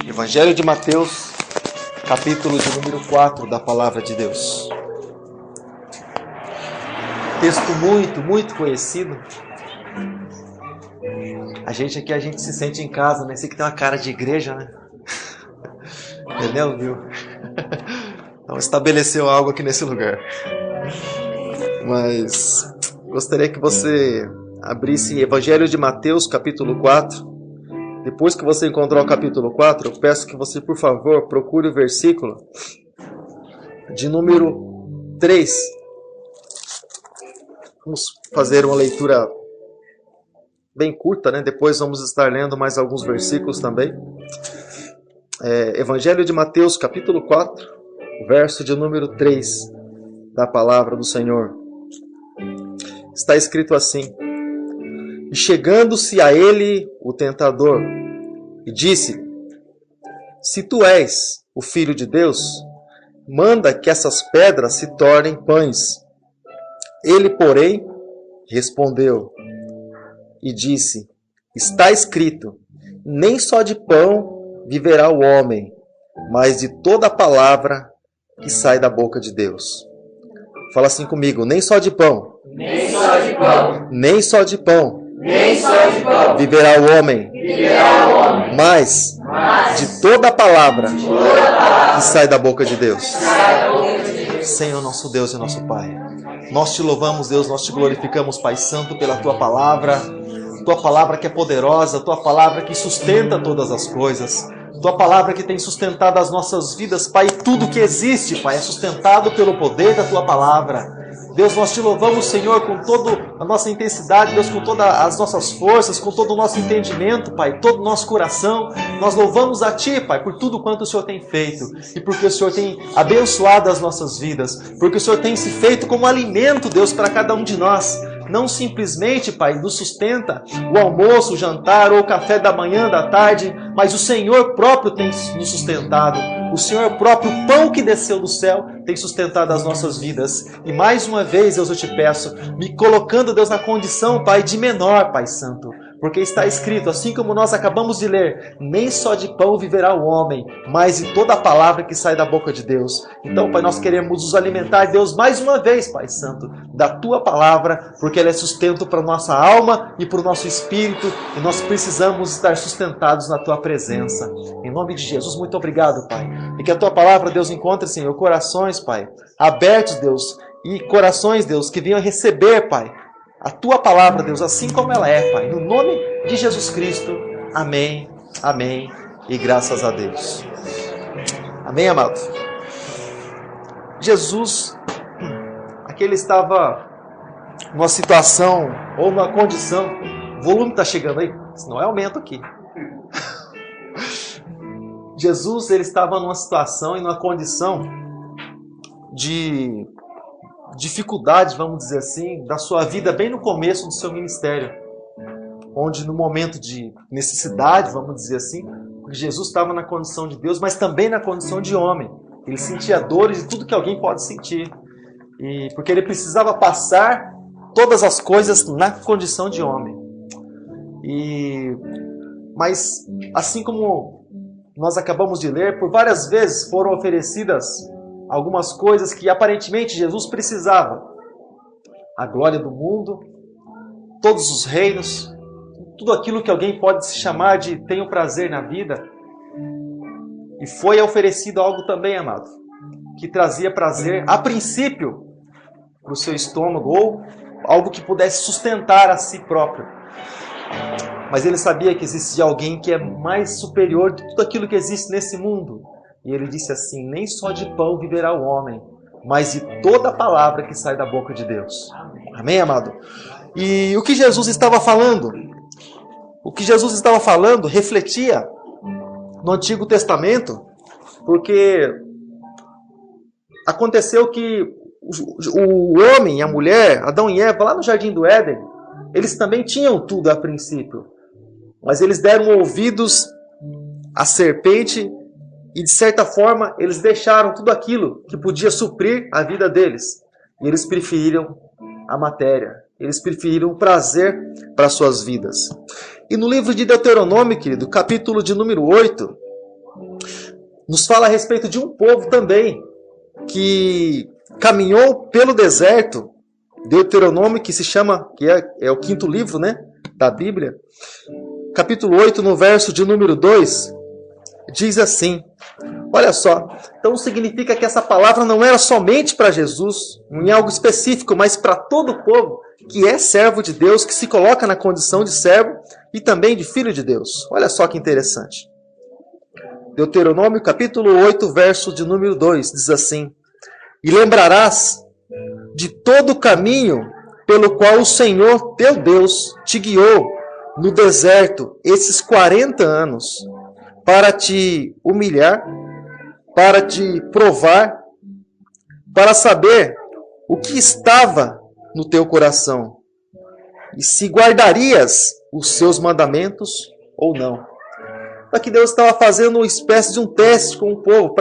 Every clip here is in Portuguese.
Evangelho de Mateus, capítulo de número 4 da Palavra de Deus. Texto muito conhecido. A gente se sente em casa, né? Esse que tem uma cara de igreja, né? Entendeu, viu? Então estabeleceu algo aqui nesse lugar. Mas gostaria que você abrisse Evangelho de Mateus, capítulo 4. Depois que você encontrar o capítulo 4, eu peço que você, por favor, procure o versículo de número 3. Vamos fazer uma leitura bem curta, né? Depois vamos estar lendo mais alguns versículos também. Evangelho de Mateus, capítulo 4, verso de número 3 da palavra do Senhor. Está escrito assim: E chegando-se a ele o tentador, e disse: Se tu és o Filho de Deus, manda que essas pedras se tornem pães. Ele, porém, respondeu e disse: Está escrito, nem só de pão viverá o homem, mas de toda a palavra que sai da boca de Deus. Fala assim comigo: nem só de pão. Nem só de pão. Nem só de pão. Nem só de pão. Viverá o homem. Viverá o homem. Mas de toda a palavra que sai da boca de Deus. Senhor, nosso Deus e nosso Pai, nós te louvamos, Deus, nós te glorificamos, Pai Santo, pela Tua palavra que é poderosa, Tua palavra que sustenta todas as coisas, Tua palavra que tem sustentado as nossas vidas, Pai. Tudo que existe, Pai, é sustentado pelo poder da Tua palavra. Deus, nós te louvamos, Senhor, com toda a nossa intensidade, Deus, com todas as nossas forças, com todo o nosso entendimento, Pai, todo o nosso coração. Nós louvamos a Ti, Pai, por tudo quanto o Senhor tem feito e porque o Senhor tem abençoado as nossas vidas, porque o Senhor tem se feito como alimento, Deus, para cada um de nós. Não simplesmente, Pai, nos sustenta o almoço, o jantar ou o café da manhã, da tarde, mas o Senhor próprio tem nos sustentado. O Senhor próprio, o pão que desceu do céu, tem sustentado as nossas vidas. E mais uma vez, Deus, eu te peço, me colocando, Deus, na condição, Pai, de menor, Pai Santo. Porque está escrito, assim como nós acabamos de ler, nem só de pão viverá o homem, mas de toda a palavra que sai da boca de Deus. Então, Pai, nós queremos nos alimentar, Deus, mais uma vez, Pai Santo, da Tua palavra, porque ela é sustento para a nossa alma e para o nosso espírito, e nós precisamos estar sustentados na Tua presença. Em nome de Jesus, muito obrigado, Pai. E que a Tua palavra, Deus, encontre, Senhor, corações, Pai, abertos, Deus, e corações, Deus, que venham receber, Pai, a Tua palavra, Deus, assim como ela é, Pai. No nome de Jesus Cristo. Amém, amém e graças a Deus. Amém, amado? Jesus, aqui ele estava numa situação ou numa condição. O volume está chegando aí? Senão é aumento aqui. Jesus, ele estava numa situação e numa condição de dificuldade, vamos dizer assim, da sua vida bem no começo do seu ministério, onde no momento de necessidade, vamos dizer assim, Jesus estava na condição de Deus, mas também na condição de homem. Ele sentia dores de tudo que alguém pode sentir, e porque ele precisava passar todas as coisas na condição de homem. Mas assim como nós acabamos de ler, por várias vezes foram oferecidas algumas coisas que aparentemente Jesus precisava. A glória do mundo, todos os reinos, tudo aquilo que alguém pode se chamar de tenho prazer na vida. E foi oferecido algo também, amado, que trazia prazer, a princípio, para o seu estômago, ou algo que pudesse sustentar a si próprio. Mas ele sabia que existia alguém que é mais superior de tudo aquilo que existe nesse mundo. E ele disse assim: nem só de pão viverá o homem, mas de toda a palavra que sai da boca de Deus. Amém, amado? E o que Jesus estava falando? O que Jesus estava falando refletia no Antigo Testamento, porque aconteceu que o homem e a mulher, Adão e Eva, lá no Jardim do Éden, eles também tinham tudo a princípio, mas eles deram ouvidos à serpente. E de certa forma, eles deixaram tudo aquilo que podia suprir a vida deles. E eles preferiram a matéria. Eles preferiram o prazer para suas vidas. E no livro de Deuteronômio, querido, capítulo de número 8, nos fala a respeito de um povo também que caminhou pelo deserto. Deuteronômio, que se chama, que é o quinto livro, né, da Bíblia. Capítulo 8, no verso de número 2, diz assim, olha só, então significa que essa palavra não era somente para Jesus, em algo específico, mas para todo o povo que é servo de Deus, que se coloca na condição de servo e também de filho de Deus. Olha só que interessante. Deuteronômio capítulo 8, verso de número 2, diz assim, e lembrarás de todo o caminho pelo qual o Senhor teu Deus te guiou no deserto esses 40 anos, para te humilhar, para te provar, para saber o que estava no teu coração, e se guardarias os seus mandamentos ou não. Aqui Deus estava fazendo uma espécie de um teste com o povo,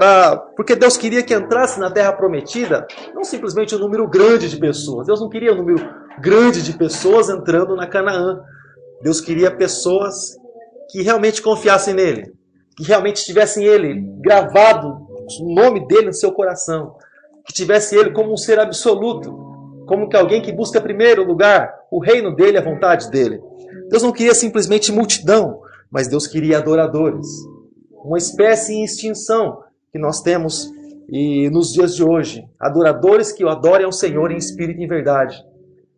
porque Deus queria que entrasse na terra prometida, não simplesmente um número grande de pessoas. Deus não queria um número grande de pessoas entrando na Canaã. Deus queria pessoas que realmente confiassem nele, que realmente tivessem ele gravado, o nome dele no seu coração, que tivesse ele como um ser absoluto, como que alguém que busca primeiro lugar, o reino dele, a vontade dele. Deus não queria simplesmente multidão, mas Deus queria adoradores. Uma espécie em extinção que nós temos nos dias de hoje. Adoradores que adorem ao Senhor em espírito e em verdade.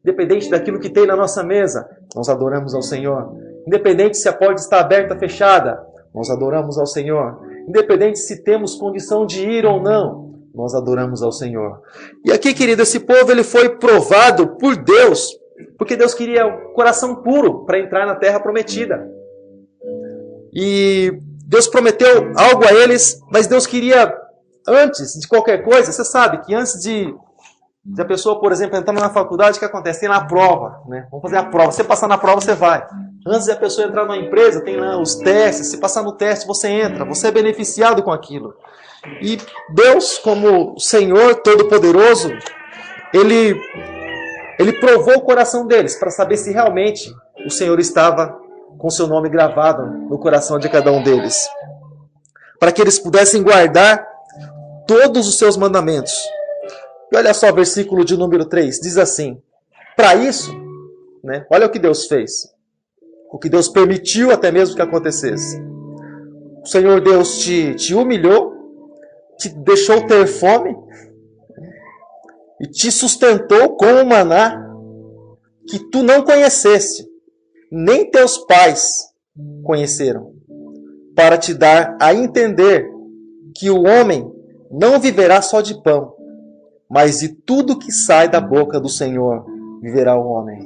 Independente daquilo que tem na nossa mesa, nós adoramos ao Senhor. Independente se a porta está aberta ou fechada, nós adoramos ao Senhor. Independente se temos condição de ir ou não, nós adoramos ao Senhor. E aqui, querido, esse povo ele foi provado por Deus, porque Deus queria um coração puro para entrar na terra prometida. E Deus prometeu algo a eles, mas Deus queria, antes de qualquer coisa, você sabe que antes de a pessoa, por exemplo, entrar na faculdade, o que acontece? Tem lá a prova, né? Vamos fazer a prova. Se você passar na prova, você vai. Antes de a pessoa entrar numa empresa, tem lá os testes. Se passar no teste, você entra. Você é beneficiado com aquilo. E Deus, como Senhor Todo-Poderoso, Ele provou o coração deles para saber se realmente o Senhor estava com seu nome gravado no coração de cada um deles. Para que eles pudessem guardar todos os seus mandamentos. E olha só o versículo de número 3, diz assim, para isso, né, olha o que Deus fez, o que Deus permitiu até mesmo que acontecesse. O Senhor Deus te humilhou, te deixou ter fome, e te sustentou com um maná que tu não conheceste, nem teus pais conheceram, para te dar a entender que o homem não viverá só de pão, mas de tudo que sai da boca do Senhor viverá o homem.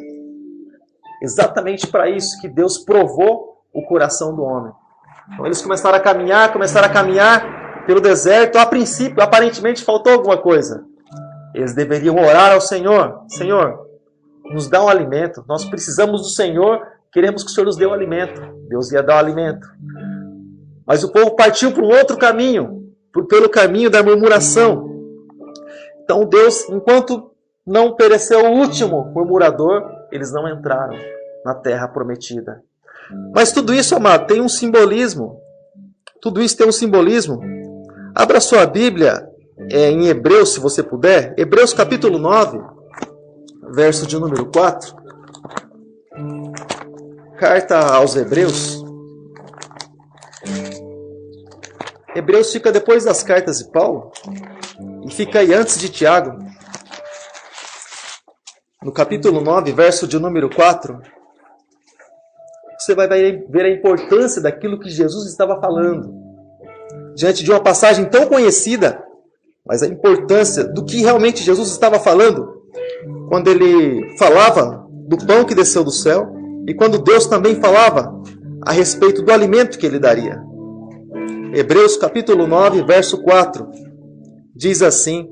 Exatamente para isso que Deus provou o coração do homem. Então eles começaram a caminhar pelo deserto. A princípio, aparentemente, faltou alguma coisa. Eles deveriam orar ao Senhor. Senhor, nos dá um alimento. Nós precisamos do Senhor. Queremos que o Senhor nos dê um alimento. Deus ia dar o alimento. Mas o povo partiu para um outro caminho. Pelo caminho da murmuração. Então Deus, enquanto não pereceu o último murmurador, eles não entraram na terra prometida. Mas tudo isso, amado, tem um simbolismo. Tudo isso tem um simbolismo. Abra sua Bíblia em Hebreus, se você puder. Hebreus capítulo 9, verso de número 4. Carta aos Hebreus. Hebreus fica depois das cartas de Paulo. E fica aí antes de Tiago. No capítulo 9, verso de número 4. Você vai ver a importância daquilo que Jesus estava falando. Diante de uma passagem tão conhecida, mas a importância do que realmente Jesus estava falando, quando ele falava do pão que desceu do céu, e quando Deus também falava a respeito do alimento que ele daria. Hebreus capítulo 9, verso 4, diz assim,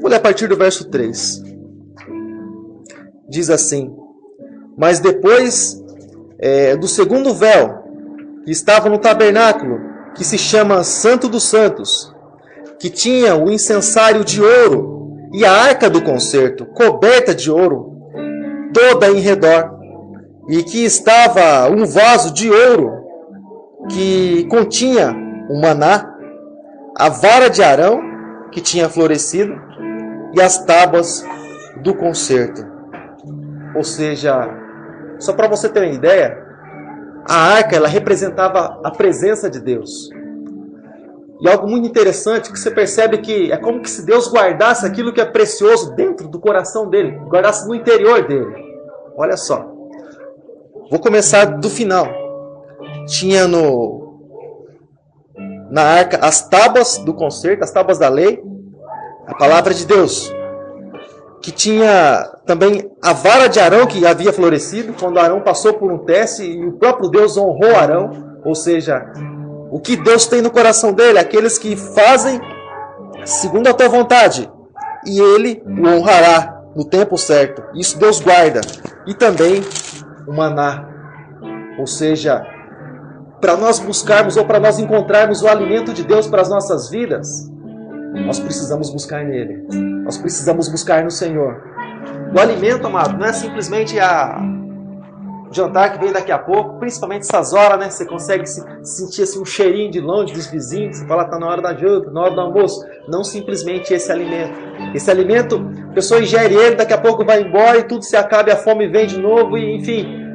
vou ler a partir do verso 3, diz assim, mas depois do segundo véu, que estava no tabernáculo, que se chama Santo dos Santos, que tinha o incensário de ouro e a arca do concerto, coberta de ouro, toda em redor. e que estava um vaso de ouro que continha o maná, a vara de Arão que tinha florescido e as tábuas do concerto. Ou seja, só para você ter uma ideia, a arca ela representava a presença de Deus. E algo muito interessante que você percebe que é como que se Deus guardasse aquilo que é precioso dentro do coração dele, guardasse no interior dele. Olha só. Vou começar do final. Tinha na arca as tábuas do concerto, as tábuas da lei, a palavra de Deus. Que tinha também a vara de Arão que havia florescido, quando Arão passou por um teste e o próprio Deus honrou Arão. Ou seja, o que Deus tem no coração dele, aqueles que fazem segundo a tua vontade, e ele o honrará no tempo certo. Isso Deus guarda. E também o maná. Ou seja, para nós buscarmos ou para nós encontrarmos o alimento de Deus para as nossas vidas, nós precisamos buscar nele. Nós precisamos buscar no Senhor. O alimento, amado, não é simplesmente o jantar que vem daqui a pouco, principalmente essas horas, né? Você consegue sentir assim, um cheirinho de longe dos vizinhos, você fala, está na hora da janta, na hora do almoço. Não simplesmente esse alimento. Esse alimento, a pessoa ingere ele, daqui a pouco vai embora e tudo se acaba e a fome vem de novo, e enfim.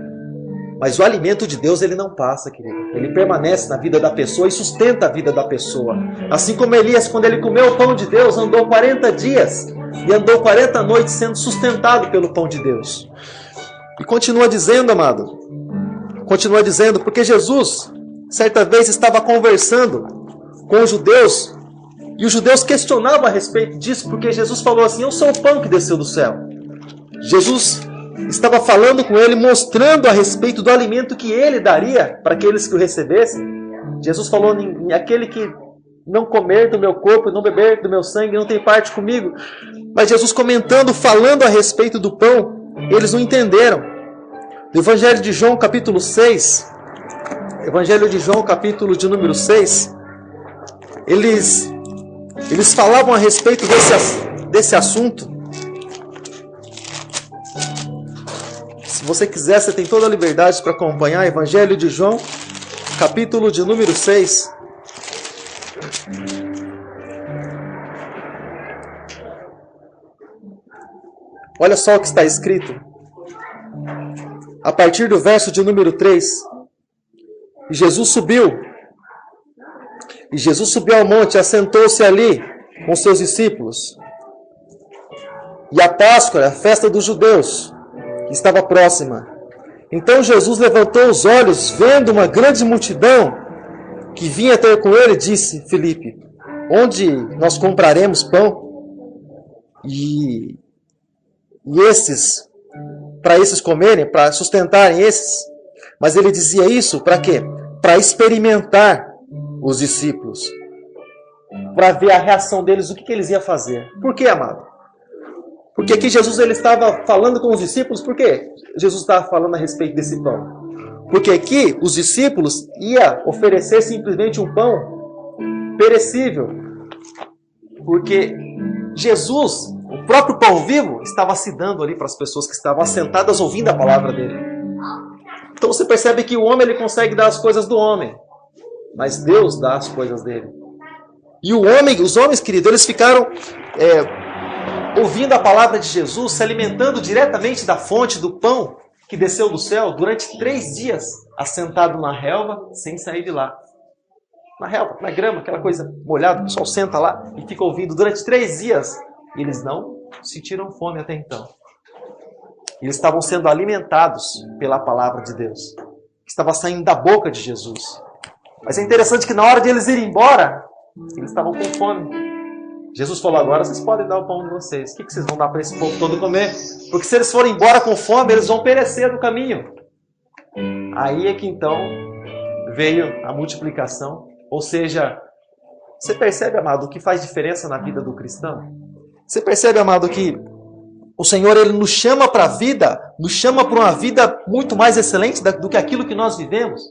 Mas o alimento de Deus, ele não passa, querido. Ele permanece na vida da pessoa e sustenta a vida da pessoa. Assim como Elias, quando ele comeu o pão de Deus, andou 40 dias e andou 40 noites sendo sustentado pelo pão de Deus. E continua dizendo, amado, continua dizendo, porque Jesus, certa vez, estava conversando com os judeus, e os judeus questionavam a respeito disso, porque Jesus falou assim, eu sou o pão que desceu do céu. Jesus estava falando com ele, mostrando a respeito do alimento que ele daria para aqueles que o recebessem. Jesus falou, aquele que não comer do meu corpo, não beber do meu sangue, não tem parte comigo. Mas Jesus comentando, falando a respeito do pão, eles não entenderam. No Evangelho de João, capítulo 6, Evangelho de João, capítulo de número 6, eles falavam a respeito desse assunto. Se você quiser, você tem toda a liberdade para acompanhar. Evangelho de João, capítulo de número 6. Olha só o que está escrito. A partir do verso de número 3. E Jesus subiu ao monte, assentou-se ali com seus discípulos. E a Páscoa, a festa dos judeus, que estava próxima. Então Jesus levantou os olhos, vendo uma grande multidão que vinha ter com ele, disse, Filipe, onde nós compraremos pão? E para esses comerem, para sustentarem esses. Mas ele dizia isso para quê? Para experimentar os discípulos. Para ver a reação deles, o que eles iam fazer. Por quê, amado? Porque aqui Jesus ele estava falando com os discípulos, por quê? Jesus estava falando a respeito desse pão. Porque aqui os discípulos iam oferecer simplesmente um pão perecível. Porque Jesus, o próprio pão vivo, estava se dando ali para as pessoas que estavam assentadas ouvindo a palavra dele. Então você percebe que o homem ele consegue dar as coisas do homem, mas Deus dá as coisas dele. E os homens, queridos, eles ficaram ouvindo a palavra de Jesus, se alimentando diretamente da fonte do pão que desceu do céu durante 3 dias, assentado na relva, sem sair de lá. Na relva, na grama, aquela coisa molhada, o pessoal senta lá e fica ouvindo durante 3 dias. E eles não sentiram fome até então. Eles estavam sendo alimentados pela palavra de Deus, que estava saindo da boca de Jesus. Mas é interessante que na hora de eles irem embora, eles estavam com fome. Jesus falou, agora vocês podem dar o pão de vocês. O que vocês vão dar para esse povo todo comer? Porque se eles forem embora com fome, eles vão perecer no caminho. Aí é que então veio a multiplicação. Ou seja, você percebe, amado, o que faz diferença na vida do cristão? Você percebe, amado, que o Senhor ele nos chama para a vida, nos chama para uma vida muito mais excelente do que aquilo que nós vivemos.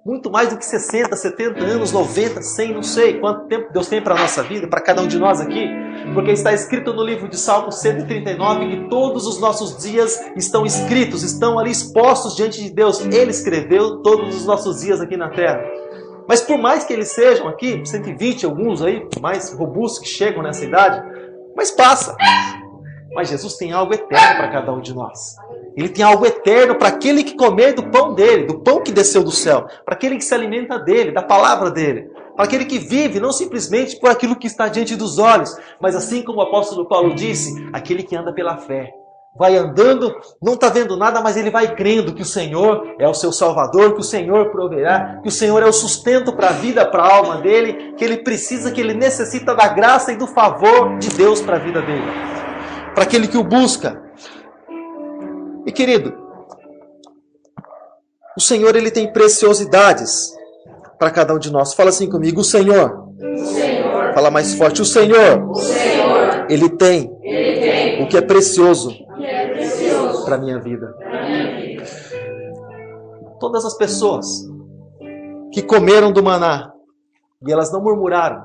muito mais do que 60, 70 anos, 90, 100, não sei quanto tempo Deus tem para a nossa vida, para cada um de nós aqui, porque está escrito no livro de Salmo 139 que todos os nossos dias estão escritos, estão ali expostos diante de Deus. Ele escreveu todos os nossos dias aqui na terra. Mas por mais que eles sejam aqui, 120, alguns aí, mais robustos que chegam nessa idade, mas passa. Mas Jesus tem algo eterno para cada um de nós. Ele tem algo eterno para aquele que comer do pão dele, do pão que desceu do céu, para aquele que se alimenta dele, da palavra dele, para aquele que vive não simplesmente por aquilo que está diante dos olhos, mas assim como o apóstolo Paulo disse, aquele que anda pela fé. Vai andando, não está vendo nada, mas ele vai crendo que o Senhor é o seu Salvador, que o Senhor proverá, que o Senhor é o sustento para a vida, para a alma dele, que ele precisa, que ele necessita da graça e do favor de Deus para a vida dele. Para aquele que o busca. E querido, o Senhor ele tem preciosidades para cada um de nós. Fala assim comigo, o Senhor. Fala mais forte, o Senhor. Ele tem o que é precioso para a minha vida. Todas as pessoas que comeram do maná e elas não murmuraram,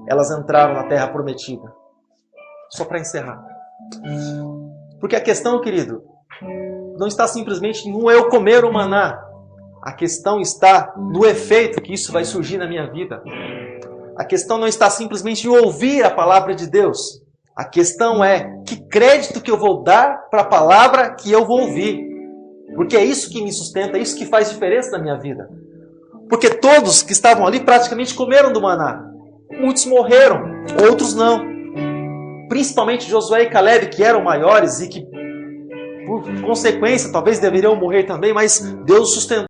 elas entraram na terra prometida. Só para encerrar. Porque a questão, querido, não está simplesmente no eu comer o maná. A questão está no efeito que isso vai surgir na minha vida. A questão não está simplesmente em ouvir a palavra de Deus. A questão é que crédito que eu vou dar para a palavra que eu vou ouvir. Porque é isso que me sustenta, é isso que faz diferença na minha vida. Porque todos que estavam ali praticamente comeram do maná. Muitos morreram, outros não. Principalmente Josué e Caleb, que eram maiores e que, por consequência, talvez deveriam morrer também, mas Deus sustentou.